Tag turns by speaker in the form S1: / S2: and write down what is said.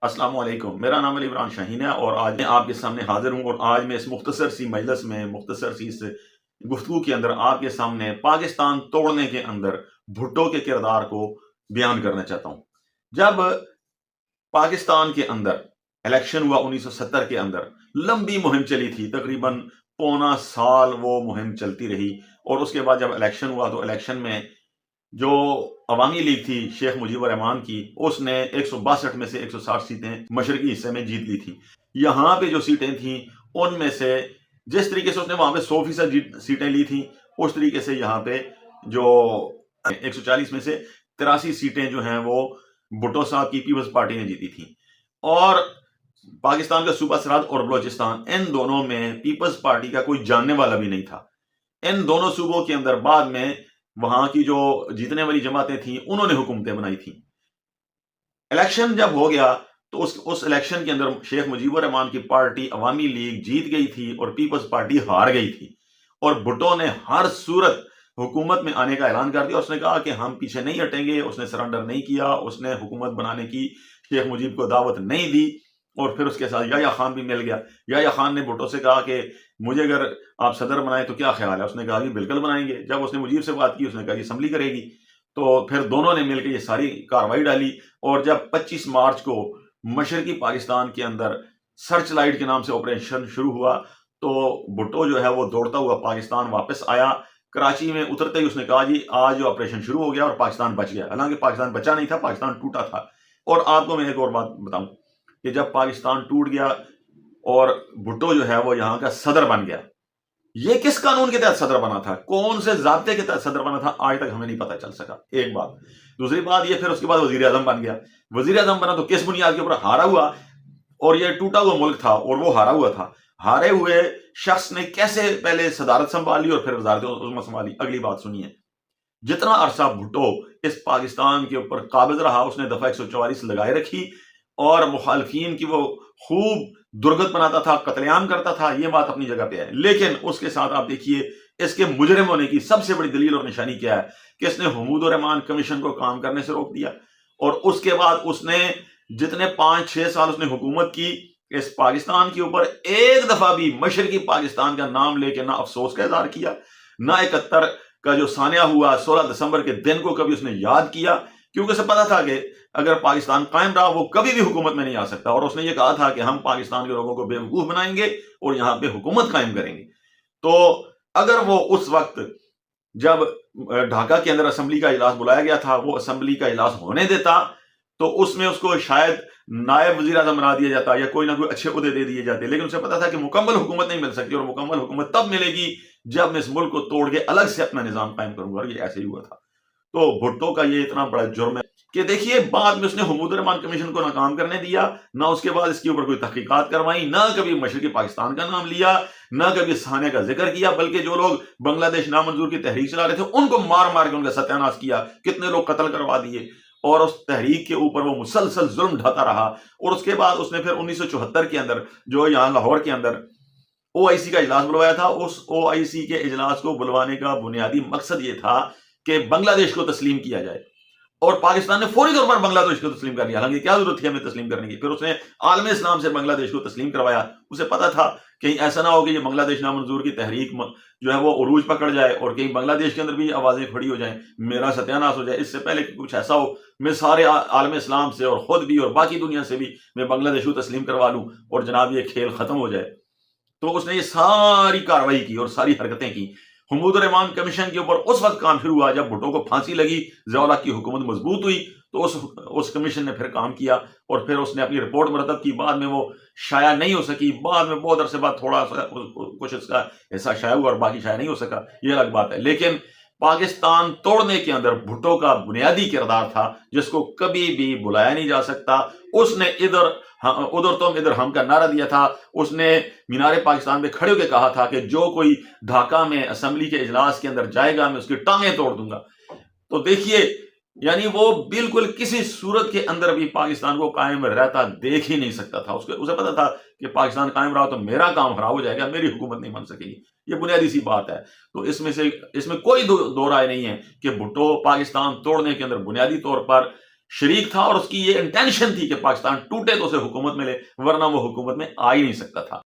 S1: अस्सलाम वालेकुम। मेरा नाम अली इमरान शाहीन है और आज मैं आपके सामने हाजिर हूँ और आज मैं इस मुख्तसर सी मजलिस में मुख्तसर सी इस गुफ्तगू के अंदर आपके सामने पाकिस्तान तोड़ने के अंदर भुट्टो के किरदार को बयान करना चाहता हूँ। जब पाकिस्तान के अंदर इलेक्शन हुआ 1970 के अंदर, लंबी मुहिम चली थी, तकरीबन पौना साल वो मुहिम चलती रही और उसके बाद जब इलेक्शन हुआ तो इलेक्शन में जो अवामी लीग थी शेख मुजीबुर रहमान की, उसने 162 में से 160 सीटें मशरकी हिस्से में जीत ली थी। यहाँ पे जो सीटें थी उनमें से जिस तरीके से उसने वहां पे 100% सीटें ली थी, उस तरीके से यहाँ पे जो 140 में से 83 सीटें जो हैं वो भुट्टो साहब की पीपल्स पार्टी ने जीती थी। और पाकिस्तान का सूबा सरहद और बलोचिस्तान, इन दोनों में पीपल्स पार्टी का कोई जानने वाला भी नहीं था। इन दोनों सूबों के अंदर बाद में वहां की जो जीतने वाली जमातें थी उन्होंने हुकूमतें बनाई थी। इलेक्शन जब हो गया तो उस इलेक्शन के अंदर शेख मुजीबुर रहमान की पार्टी अवामी लीग जीत गई थी और पीपल्स पार्टी हार गई थी और भुट्टो ने हर सूरत हुकूमत में आने का ऐलान कर दिया। उसने कहा कि हम पीछे नहीं हटेंगे। उसने सरेंडर नहीं किया, उसने हुकूमत बनाने की शेख मुजीब को दावत नहीं दी और फिर उसके साथ याह्या खान भी मिल गया। याह्या खान ने भुट्टो से कहा कि मुझे अगर आप सदर बनाए तो क्या ख्याल है। उसने कहा कि बिल्कुल बनाएंगे। जब उसने मुजीब से बात की, उसने कहा कि असम्बली करेगी। तो फिर दोनों ने मिलकर ये सारी कार्रवाई डाली और जब 25 मार्च को मशरकी पाकिस्तान के अंदर सर्च लाइट के नाम से ऑपरेशन शुरू हुआ तो भुट्टो जो है वो दौड़ता हुआ पाकिस्तान वापस आया। कराची में उतरते ही उसने कहा जी आज ऑपरेशन शुरू हो गया और पाकिस्तान बच गया। हालांकि पाकिस्तान बचा नहीं था, पाकिस्तान टूटा था। और आपको मैं एक और बात बताऊं कि जब पाकिस्तान टूट गया और भुट्टो जो है वो यहाँ का सदर बन गया, ये किस कानून के तहत सदर बना था, कौन से ज़ाब्ते के तहत सदर बना था, आज तक हमें नहीं पता चल सका। एक बात। दूसरी बात ये, फिर उसके बाद वजीर आजम बन गया। वजीर आजम बना तो किस बुनियाद के ऊपर? हारा हुआ, और ये टूटा हुआ मुल्क था और वो हारा हुआ था। हारे हुए शख्स ने कैसे पहले सदारत संभाली और फिर वजारत उज़्मा संभाली? अगली बात सुनिए। जितना अरसा भुट्टो इस पाकिस्तान के ऊपर काबिज रहा, उसने दफा 144 लगाए रखी और मुखालफीन की वो खूब दुर्गत बनाता था, कत्लेआम करता था। ये बात अपनी जगह पे है, लेकिन उसके साथ आप देखिए इसके मुजरिम होने की सबसे बड़ी दलील और निशानी क्या है कि इसने हुमूदुर रहमान कमीशन को काम करने से रोक दिया। और उसके बाद उसने जितने 5-6 साल उसने हुकूमत की इस पाकिस्तान के ऊपर, एक दफा भी मशरकी पाकिस्तान का नाम लेके ना अफसोस का इजहार किया, ना 71 का जो सानिया हुआ 16 दिसंबर के दिन को कभी उसने याद किया, क्योंकि उसे पता था कि अगर पाकिस्तान कायम रहा वो कभी भी हुकूमत में नहीं आ सकता। और उसने ये कहा था कि हम पाकिस्तान के लोगों को बेवकूफ बनाएंगे और यहाँ पे हुकूमत कायम करेंगे। तो अगर वो उस वक्त जब ढाका के अंदर असेंबली का इजलास बुलाया गया था, वो असेंबली का इजलास होने देता तो उसमें उसको शायद नायब वजीर आजम बना दिया जाता या कोई ना कोई अच्छे उहदे दे दिए जाते। लेकिन उसे पता था कि मुकम्मल हुकूमत नहीं मिल सकती और मुकम्मल हुकूमत तब मिलेगी जब मैं इस मुल्क को तोड़ के अलग से अपना निजाम कायम करूंगा। और ये ऐसे ही हुआ था। तो भुट्टो का ये इतना बड़ा जुर्म है कि देखिए बाद में उसने हुमूदुर रहमान कमीशन को नाकाम करने दिया, ना उसके बाद इसके ऊपर कोई तहकीकात करवाई, ना कभी मशरकी पाकिस्तान का नाम लिया, ना कभी सानिया का जिक्र किया, बल्कि जो लोग बांग्लादेश नामंजूर की तहरीक चला रहे थे उनको मार मार के उनका सत्यानाश किया, कितने लोग कत्ल करवा दिए और उस तहरीक के ऊपर वो मुसलसल जुल्म ढाता रहा। और उसके बाद उसने फिर 1974 के अंदर जो यहाँ लाहौर के अंदर ओआईसी का इजलास बुलवाया था, उस ओआईसी के इजलास को बुलवाने का बुनियादी मकसद ये था कि बांग्लादेश को तस्लीम किया जाए और पाकिस्तान ने फौरी तौर पर बांग्लादेश को तस्लीम कर लिया। हालांकि क्या जरूरत थी हमें तस्लीम करने की? फिर उसने आलम इस्लाम से बांग्लादेश को तस्लीम करवाया। उसे पता था कहीं ऐसा ना हो कि ये बांग्लादेश नामंजूर की तहरीक जो है वो उरूज पकड़ जाए और कहीं बांग्लादेश के अंदर भी आवाजें खड़ी हो जाएं, मेरा सत्यानाश हो जाए। इससे पहले कि कुछ ऐसा हो, मैं सारे आलम इस्लाम से और खुद भी और बाकी दुनिया से भी मैं बांग्लादेश को तस्लीम करवा लूं और जनाब ये खेल खत्म हो जाए। तो उसने ये सारी कार्रवाई की और सारी हरकतें की। हुमूदुर रहमान कमीशन के ऊपर उस वक्त काम शुरू हुआ जब भुट्टो को फांसी लगी, ज़िया-उल हक की हुकूमत मजबूत हुई, तो उस कमीशन ने फिर काम किया और फिर उसने अपनी रिपोर्ट मुरतब की। बाद में वो शाया नहीं हो सकी, बाद में बहुत अरसे बाद थोड़ा सा कुछ इसका हिस्सा शाया हुआ और बाकी शाया नहीं हो सका, ये अलग बात है। लेकिन पाकिस्तान तोड़ने के अंदर भुट्टो का बुनियादी किरदार था जिसको कभी भी बुलाया नहीं जा सकता। उसने इधर उधर तुम इधर हम का नारा दिया था। उसने मीनारे पाकिस्तान में खड़े होकर कहा था कि जो कोई ढाका में असेंबली के इजलास के अंदर जाएगा मैं उसकी टांगें तोड़ दूंगा। तो देखिए, यानी वो बिल्कुल किसी सूरत के अंदर भी पाकिस्तान को कायम रहता देख ही नहीं सकता था। उसे पता था कि पाकिस्तान कायम रहा तो मेरा काम खराब हो जाएगा, मेरी हुकूमत नहीं बन सकेगी। ये बुनियादी सी बात है। तो इसमें कोई दो राय नहीं है कि भुट्टो पाकिस्तान तोड़ने के अंदर बुनियादी तौर पर شریک تھا اور اس کی یہ انٹینشن تھی کہ پاکستان ٹوٹے تو اسے حکومت ملے، ورنہ وہ حکومت میں آ ہی نہیں سکتا تھا۔